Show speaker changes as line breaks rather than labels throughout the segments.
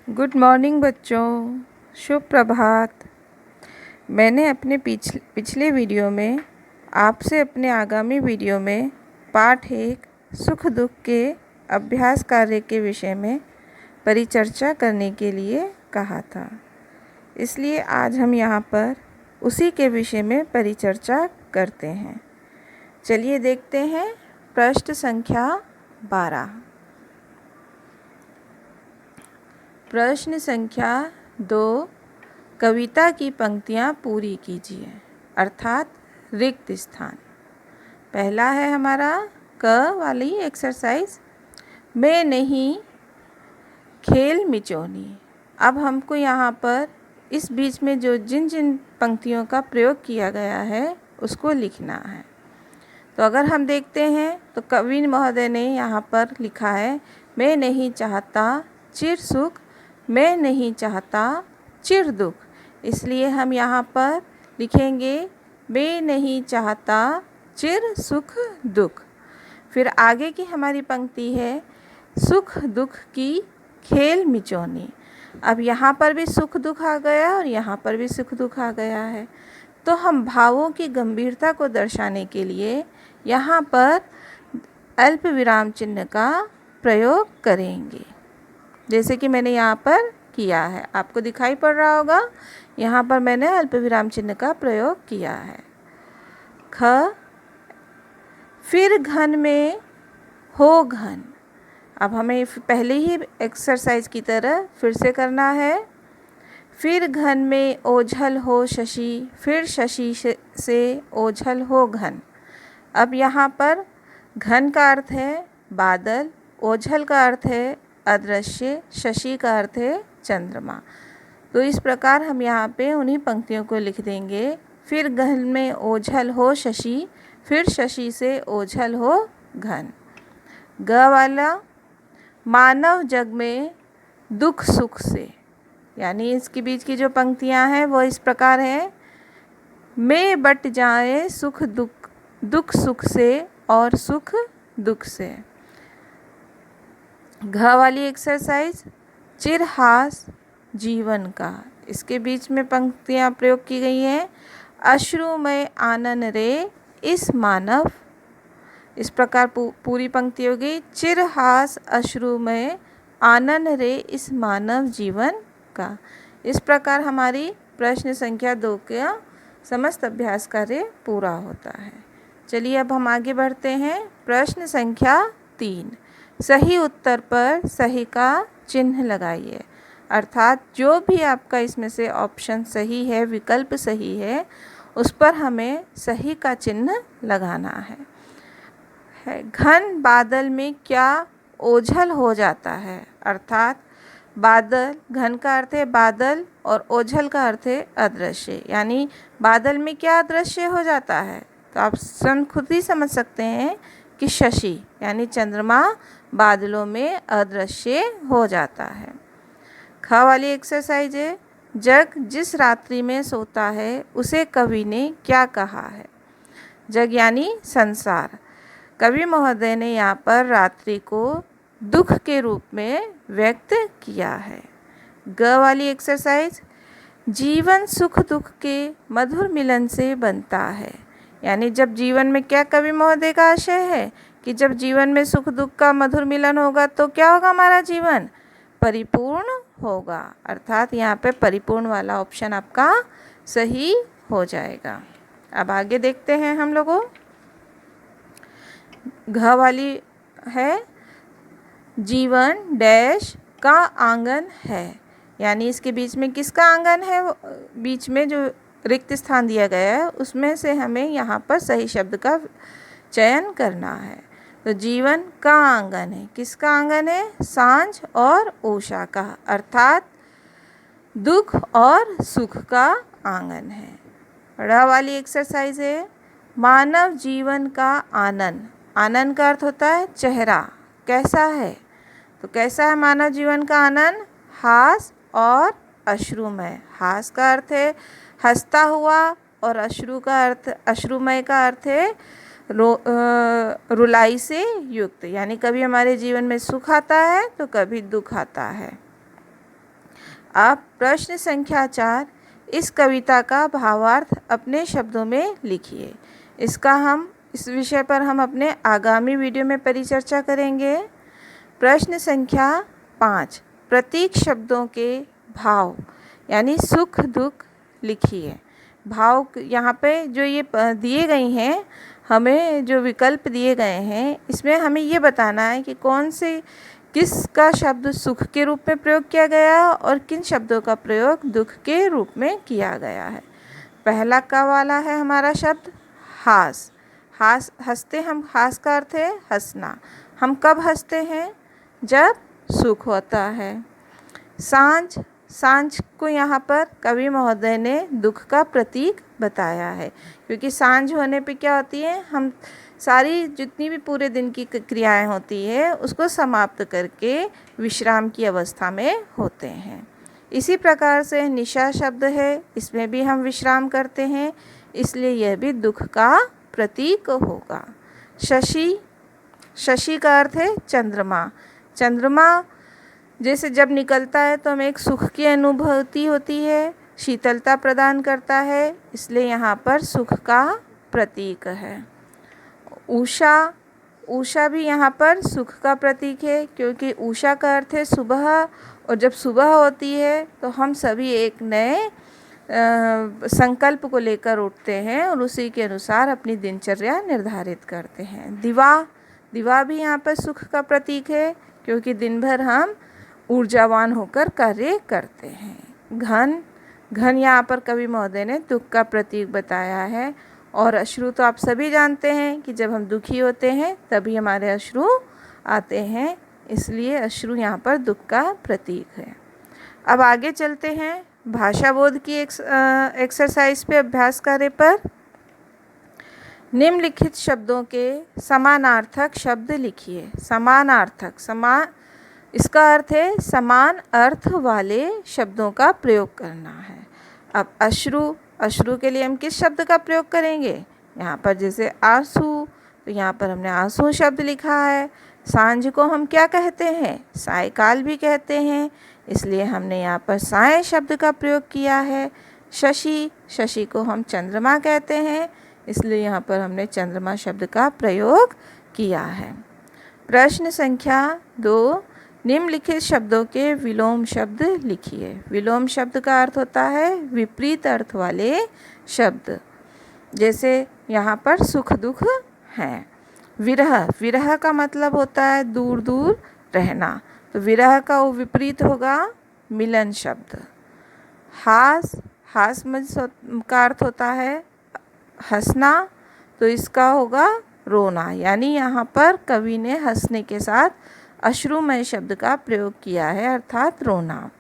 Good morning बच्चों, शुभ प्रभात। मैंने अपने पिछले वीडियो में आपसे अपने आगामी वीडियो में पाठ 1 सुख दुख के अभ्यास कार्य के विषय में परिचर्चा करने के लिए कहा था। इसलिए आज हम यहाँ पर उसी के विषय में परिचर्चा करते हैं। चलिए देखते हैं प्रश्न संख्या 12। प्रश्न संख्या 2, कविता की पंक्तियाँ पूरी कीजिए, अर्थात रिक्त स्थान। पहला है हमारा क वाली एक्सरसाइज, मैं नहीं खेल मिचोनी। अब हमको यहाँ पर इस बीच में जो जिन जिन पंक्तियों का प्रयोग किया गया है उसको लिखना है। तो अगर हम देखते हैं तो कवि महोदय ने यहाँ पर लिखा है, मैं नहीं चाहता चिर सुख, मैं नहीं चाहता चिर दुख। इसलिए हम यहाँ पर लिखेंगे मैं नहीं चाहता चिर सुख दुख। फिर आगे की हमारी पंक्ति है सुख दुख की खेल मिचोनी। अब यहाँ पर भी सुख दुख आ गया और यहाँ पर भी सुख दुख आ गया है। तो हम भावों की गंभीरता को दर्शाने के लिए यहाँ पर अल्प विराम चिन्ह का प्रयोग करेंगे, जैसे कि मैंने यहाँ पर किया है। आपको दिखाई पड़ रहा होगा, यहाँ पर मैंने अल्प विराम चिन्ह का प्रयोग किया है। ख, फिर घन में हो घन। अब हमें पहले ही एक्सरसाइज की तरह फिर से करना है। फिर घन में ओझल हो शशि, फिर शशि से ओझल हो घन। अब यहाँ पर घन का अर्थ है बादल, ओझल का अर्थ है अदृश्य, शशि का अर्थ है चंद्रमा। तो इस प्रकार हम यहाँ पे उन्हीं पंक्तियों को लिख देंगे। फिर घन में ओझल हो शशि, फिर शशि से ओझल हो घन। ग वाला मानव जग में दुख सुख से, यानी इसके बीच की जो पंक्तियाँ हैं वो इस प्रकार है, मैं बट जाए सुख दुख, दुख सुख से और सुख दुख से। घ वाली एक्सरसाइज चिरहास जीवन का, इसके बीच में पंक्तियाँ प्रयोग की गई हैं, अश्रुमय आनन रे इस मानव। इस प्रकार पूरी पंक्ति हो गई, चिरहास अश्रुमय आनन रे इस मानव जीवन का। इस प्रकार हमारी प्रश्न संख्या 2 का समस्त अभ्यास कार्य पूरा होता है। चलिए अब हम आगे बढ़ते हैं। प्रश्न संख्या 3, सही उत्तर पर सही का चिन्ह लगाइए, अर्थात जो भी आपका इसमें से ऑप्शन सही है, विकल्प सही है, उस पर हमें सही का चिन्ह लगाना है। घन बादल में क्या ओझल हो जाता है, अर्थात बादल, घन का अर्थ है बादल और ओझल का अर्थ है अदृश्य, यानी बादल में क्या अदृश्य हो जाता है। तो आप स्वयं खुद ही समझ सकते हैं कि शशि यानी चंद्रमा बादलों में अदृश्य हो जाता है। ख वाली एक्सरसाइज है, जग जिस रात्रि में सोता है उसे कवि ने क्या कहा है। जग यानी संसार। कवि महोदय ने यहाँ पर रात्रि को दुख के रूप में व्यक्त किया है। ग वाली एक्सरसाइज, जीवन सुख दुख के मधुर मिलन से बनता है, यानी जब जीवन में क्या कवि महोदय का आशय है कि जब जीवन में सुख दुख का मधुर मिलन होगा तो क्या होगा, हमारा जीवन परिपूर्ण होगा। अर्थात यहाँ पे परिपूर्ण वाला ऑप्शन आपका सही हो जाएगा। अब आगे देखते हैं हम लोगों। घ वाली है, जीवन डैश का आंगन है, यानी इसके बीच में किसका आंगन है, बीच में जो रिक्त स्थान दिया गया है उसमें से हमें यहाँ पर सही शब्द का चयन करना है। तो जीवन का आंगन है, किसका आंगन है, सांझ और उषा का, अर्थात दुख और सुख का आंगन है। ड़ वाली एक्सरसाइज है, मानव जीवन का आनंद। आनंद का अर्थ होता है चेहरा, कैसा है, तो कैसा है मानव जीवन का आनंद, हास और अश्रुमय। हास का अर्थ है हंसता हुआ और अश्रु का अर्थ, अश्रुमय का अर्थ है रुलाई से युक्त, यानी कभी हमारे जीवन में सुख आता है तो कभी दुख आता है। आप प्रश्न संख्या 4 इस कविता का भावार्थ अपने शब्दों में लिखिए। इस विषय पर हम अपने आगामी वीडियो में परिचर्चा करेंगे। प्रश्न संख्या 5 प्रतीक शब्दों के भाव यानी सुख दुख लिखिए। भाव यहाँ पे जो ये दिए गई हैं, हमें जो विकल्प दिए गए हैं, इसमें हमें ये बताना है कि किसका शब्द सुख के रूप में प्रयोग किया गया और किन शब्दों का प्रयोग दुख के रूप में किया गया है। पहला का वाला है हमारा शब्द हास। हंसते हम, हास का अर्थ है हंसना। हम कब हंसते हैं? जब सुख होता है। सांझ को यहाँ पर कवि महोदय ने दुख का प्रतीक बताया है, क्योंकि सांझ होने पे क्या होती है, हम सारी जितनी भी पूरे दिन की क्रियाएं होती है उसको समाप्त करके विश्राम की अवस्था में होते हैं। इसी प्रकार से निशा शब्द है, इसमें भी हम विश्राम करते हैं, इसलिए यह भी दुख का प्रतीक होगा। शशि का अर्थ है चंद्रमा। चंद्रमा जैसे जब निकलता है तो हमें एक सुख की अनुभूति होती है, शीतलता प्रदान करता है, इसलिए यहाँ पर सुख का प्रतीक है। उषा भी यहाँ पर सुख का प्रतीक है, क्योंकि उषा का अर्थ है सुबह, और जब सुबह होती है तो हम सभी एक नए संकल्प को लेकर उठते हैं और उसी के अनुसार अपनी दिनचर्या निर्धारित करते हैं। दिवा भी यहाँ पर सुख का प्रतीक है, क्योंकि दिन भर हम ऊर्जावान होकर कार्य करते हैं। घन यहाँ पर कवि महोदय ने दुख का प्रतीक बताया है। और अश्रु तो आप सभी जानते हैं कि जब हम दुखी होते हैं तभी हमारे अश्रु आते हैं, इसलिए अश्रु यहाँ पर दुख का प्रतीक है। अब आगे चलते हैं भाषा बोध की एक्सरसाइज पे, अभ्यास कार्य पर। निम्नलिखित शब्दों के समानार्थक शब्द लिखिए। समानार्थक, इसका अर्थ है समान अर्थ वाले शब्दों का प्रयोग करना है। अब अश्रु के लिए हम किस शब्द का प्रयोग करेंगे? यहाँ पर जैसे आंसू, तो यहाँ पर हमने आंसू शब्द लिखा है। सांझ को हम क्या कहते हैं? सायकाल भी कहते हैं, इसलिए हमने यहाँ पर साय शब्द का प्रयोग किया है। शशि को हम चंद्रमा कहते हैं, इसलिए यहाँ पर हमने चंद्रमा शब्द का प्रयोग किया है। प्रश्न संख्या 2 निम्नलिखित शब्दों के विलोम शब्द लिखिए। विलोम शब्द का अर्थ होता है विपरीत अर्थ वाले शब्द। जैसे यहाँ पर सुख दुख हैं। विरह का मतलब होता है दूर दूर रहना, तो विरह का वो विपरीत होगा मिलन शब्द। हास का अर्थ होता है हंसना, तो इसका होगा रोना। यानी यहाँ पर कवि ने हंसने के साथ अश्रुमय शब्द का प्रयोग किया है, अर्थात रोना।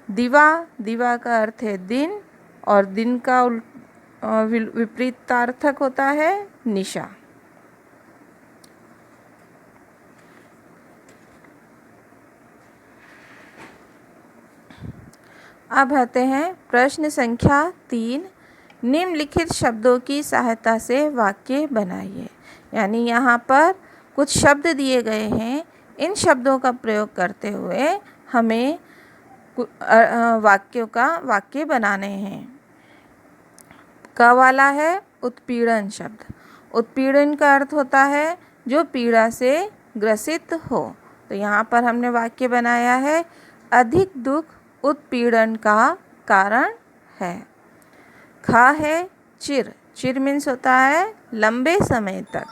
दिवा का अर्थ है दिन, और दिन का विपरीतार्थक होता है निशा। अब आते हैं प्रश्न संख्या 3 निम्नलिखित शब्दों की सहायता से वाक्य बनाइए। यानी यहाँ पर कुछ शब्द दिए गए हैं, इन शब्दों का प्रयोग करते हुए हमें वाक्य बनाने हैं। क वाला है उत्पीड़न शब्द। उत्पीड़न का अर्थ होता है जो पीड़ा से ग्रसित हो, तो यहाँ पर हमने वाक्य बनाया है अधिक दुख उत्पीड़न का कारण है। ख है चिर मीन्स होता है लंबे समय तक।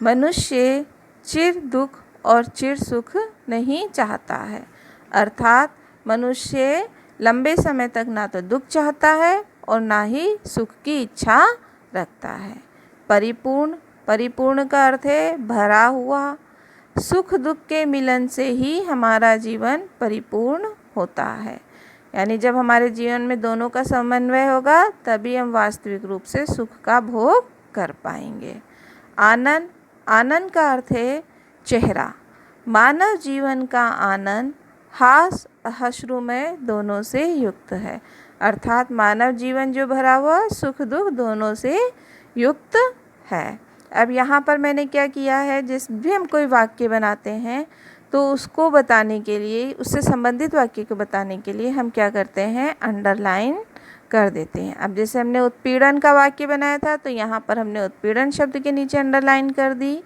मनुष्य चिर दुख और चिर सुख नहीं चाहता है, अर्थात मनुष्य लंबे समय तक ना तो दुख चाहता है और ना ही सुख की इच्छा रखता है। परिपूर्ण का अर्थ है भरा हुआ। सुख दुख के मिलन से ही हमारा जीवन परिपूर्ण होता है। यानी जब हमारे जीवन में दोनों का समन्वय होगा तभी हम वास्तविक रूप से सुख का भोग कर पाएंगे। आनंद का अर्थ है चेहरा। मानव जीवन का आनंद हास अश्रुमय दोनों से युक्त है, अर्थात मानव जीवन जो भरा हुआ सुख दुख दोनों से युक्त है। अब यहाँ पर मैंने क्या किया है, जिस भी हम कोई वाक्य बनाते हैं तो उसको बताने के लिए, उससे संबंधित वाक्य को बताने के लिए हम क्या करते हैं, अंडरलाइन कर देते हैं। अब जैसे हमने उत्पीड़न का वाक्य बनाया था, तो यहाँ पर हमने उत्पीड़न शब्द के नीचे अंडरलाइन कर दी।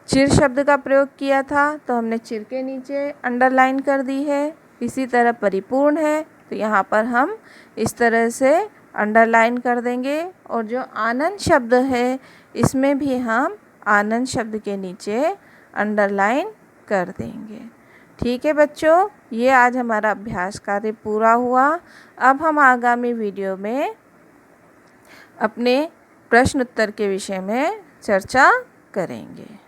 चिर शब्द का प्रयोग किया था, तो हमने चिर के नीचे अंडरलाइन कर दी है। इसी तरह परिपूर्ण है, तो यहाँ पर हम इस तरह से अंडरलाइन कर देंगे। और जो आनंद शब्द है, इसमें भी हम आनंद शब्द के नीचे अंडरलाइन कर देंगे। ठीक है बच्चों, ये आज हमारा अभ्यास कार्य पूरा हुआ। अब हम आगामी वीडियो में अपने प्रश्न उत्तर के विषय में चर्चा करेंगे।